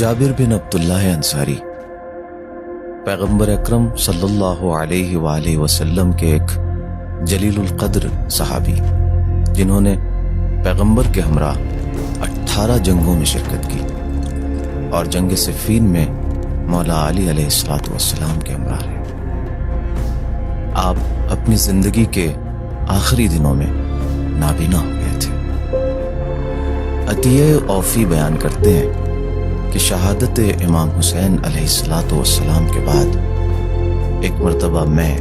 جابر بن عبداللہ انصاری پیغمبر اکرم صلی اللہ علیہ وآلہ وسلم کے ایک جلیل القدر صحابی، جنہوں نے پیغمبر کے ہمراہ 18 جنگوں میں شرکت کی اور جنگ صفین میں مولا علی علیہ السلام کے ہمراہ رہے۔ آپ اپنی زندگی کے آخری دنوں میں نابینا ہو گئے تھے۔ عطیہ اوفی بیان کرتے ہیں کہ شہادت امام حسین علیہ السلام کے بعد ایک مرتبہ میں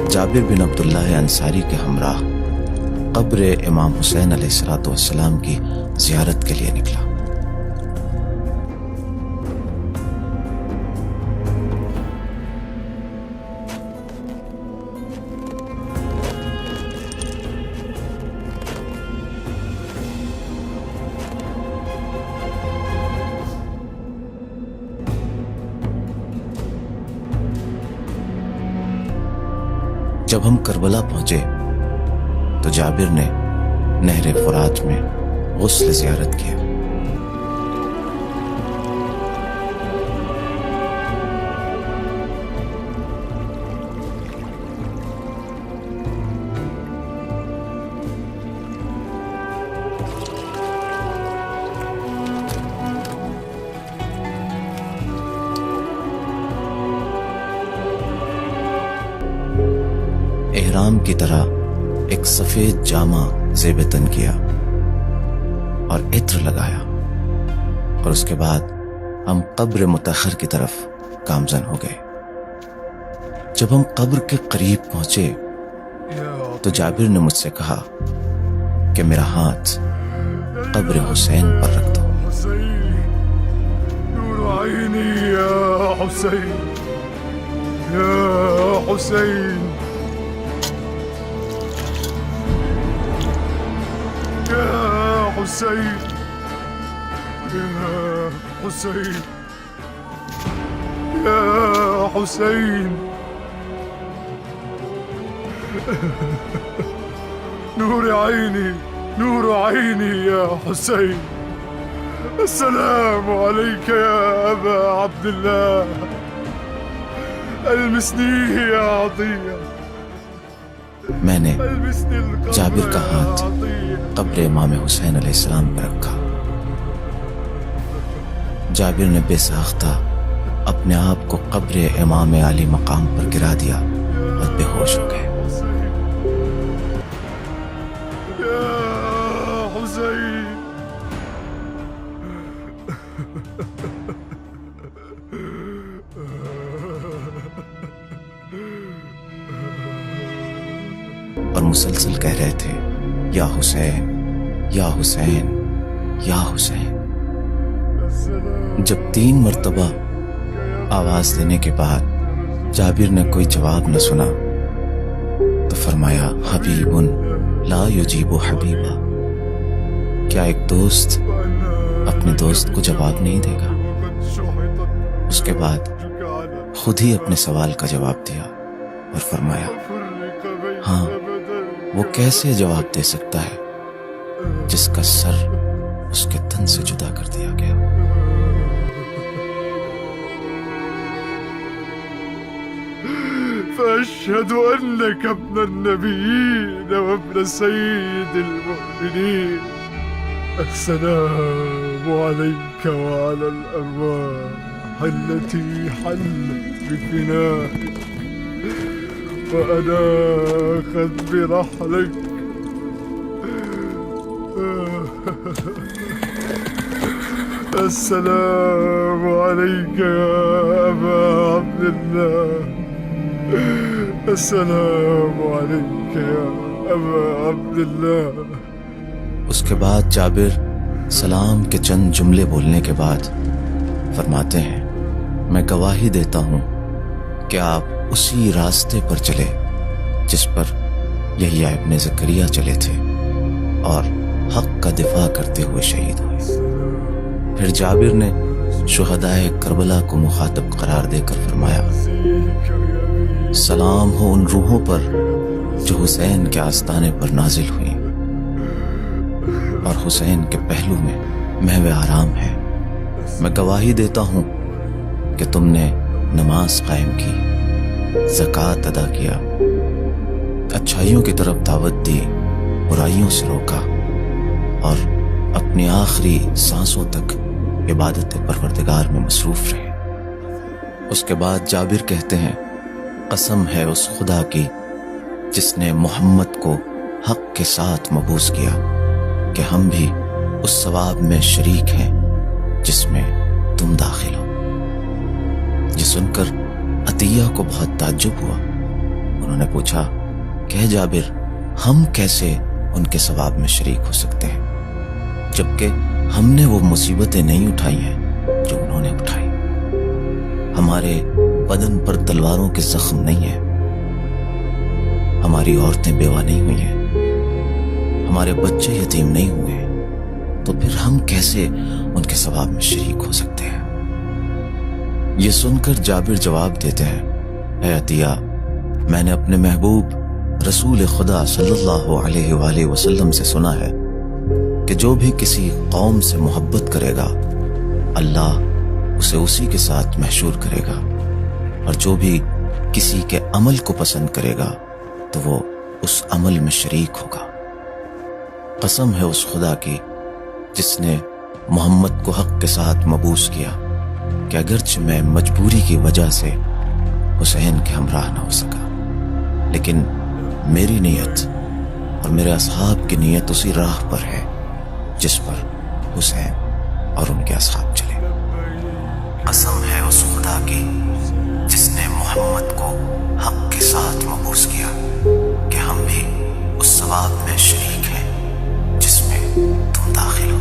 جابر بن عبداللہ انصاری کے ہمراہ قبر امام حسین علیہ السلام کی زیارت کے لیے نکلا۔ جب ہم کربلا پہنچے تو جابر نے نہر فرات میں غسل زیارت کیا۔ احرام کی طرح ایک سفید جامہ زیب تن کیا اور عطر لگایا، اور اس کے بعد ہم قبر مطہر کی طرف گامزن ہو گئے۔ جب ہم قبر کے قریب پہنچے تو جابر نے مجھ سے کہا کہ میرا ہاتھ قبر حسین پر رکھ دو۔ نور عینی یا حسین، یا حسین، يا حسين، يا حسين، يا حسين، نور عيني، نور عيني يا حسين، السلام عليك يا أبا عبد الله، المسني يا عطية۔ میں نے جابر کا ہاتھ قبر امام حسین علیہ السلام پر رکھا۔ جابر نے بے ساختہ اپنے آپ کو قبر امام علی مقام پر گرا دیا اور بے ہوش ہو گئے۔ اور مسلسل کہہ رہے تھے یا حسین، یا حسین، یا حسین۔ جب 3 مرتبہ آواز دینے کے بعد جابر نے کوئی جواب نہ سنا تو فرمایا حبیب لا یجیب حبیبا، کیا ایک دوست اپنے دوست کو جواب نہیں دے گا؟ اس کے بعد خود ہی اپنے سوال کا جواب دیا اور فرمایا ہاں، وہ کیسے جواب دے سکتا ہے جس کا سر اس کے تن سے جدا کر دیا گیا؟ فأشهد أنك ابن النبيين وابن سيد المؤمنين، السلام عليك وعلى الأرواح التي حلت بفنائك، وأنا آخذ برحلك، السلام عليك يا أبا عبد الله، السلام عليك يا أبا عبد الله۔ اس کے بعد جابر سلام کے چند جملے بولنے کے بعد فرماتے ہیں میں گواہی دیتا ہوں کہ آپ اسی راستے پر چلے جس پر یحییٰ ابن زکریا چلے تھے اور حق کا دفاع کرتے ہوئے شہید ہوئے۔ پھر جابر نے شہدائے کربلا کو مخاطب قرار دے کر فرمایا سلام ہو ان روحوں پر جو حسین کے آستانے پر نازل ہوئیں اور حسین کے پہلو میں محو آرام ہے، میں گواہی دیتا ہوں کہ تم نے نماز قائم کی، زکوٰۃ ادا کیا، اچھائیوں کی طرف دعوت دی، برائیوں سے روکا اور اپنی آخری سانسوں تک عبادت پروردگار میں مصروف رہے۔ اس کے بعد جابر کہتے ہیں، قسم ہے اس خدا کی جس نے محمد کو حق کے ساتھ مبعوث کیا کہ ہم بھی اس ثواب میں شریک ہیں جس میں تم داخل ہو۔ یہ سن کر عطیہ کو بہت تعجب ہوا۔ انہوں نے پوچھا کہ جابر، ہم کیسے ان کے ثواب میں شریک ہو سکتے ہیں جبکہ ہم نے وہ مصیبتیں نہیں اٹھائی ہیں جو انہوں نے اٹھائی؟ ہمارے بدن پر تلواروں کے زخم نہیں ہیں، ہماری عورتیں بیوہ نہیں ہوئی ہیں، ہمارے بچے یتیم نہیں ہوئے، تو پھر ہم کیسے ان کے ثواب میں شریک ہو سکتے ہیں؟ یہ سن کر جابر جواب دیتے ہیں، اے عطیہ، میں نے اپنے محبوب رسول خدا صلی اللہ علیہ وآلہ وسلم سے سنا ہے کہ جو بھی کسی قوم سے محبت کرے گا اللہ اسے اسی کے ساتھ محشور کرے گا، اور جو بھی کسی کے عمل کو پسند کرے گا تو وہ اس عمل میں شریک ہوگا۔ قسم ہے اس خدا کی جس نے محمد کو حق کے ساتھ مبعوث کیا کہ اگرچہ میں مجبوری کی وجہ سے حسین کے ہمراہ نہ ہو سکا، لیکن میری نیت اور میرے اصحاب کی نیت اسی راہ پر ہے جس پر حسین اور ان کے اصحاب چلے۔ قسم ہے اس خدا کی جس نے محمد کو حق کے ساتھ مبعوث کیا کہ ہم بھی اس ثواب میں شریک ہیں جس میں تم داخل ہو۔